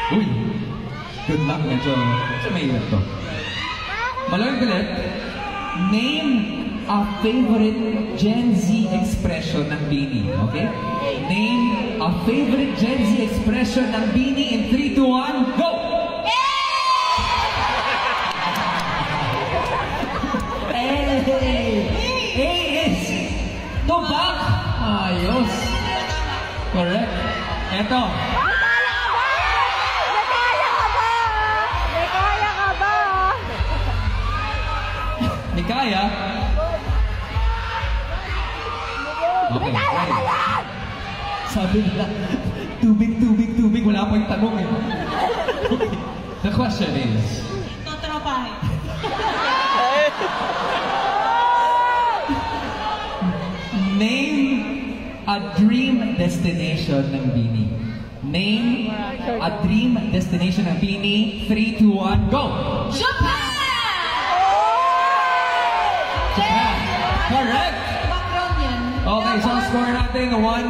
Uy, good luck. Medyo mahirap to. Malamig ulit. Name a favorite Gen Z expression ng Bini. Okay? Name a favorite Gen Z expression ng Bini in 3, 2, 1, go! A is tubak. Ayos. Correct. Eto. Kaya? Okay. Sabi nila, tubig, wala pa yung tanong eh. Okay. The question is... Totropahin. Name a dream destination ng Bini. Name a dream destination ng Bini. 3, 2, 1, go! Japan! Japan. Correct. Background yan. Okay, so score natin 1-1.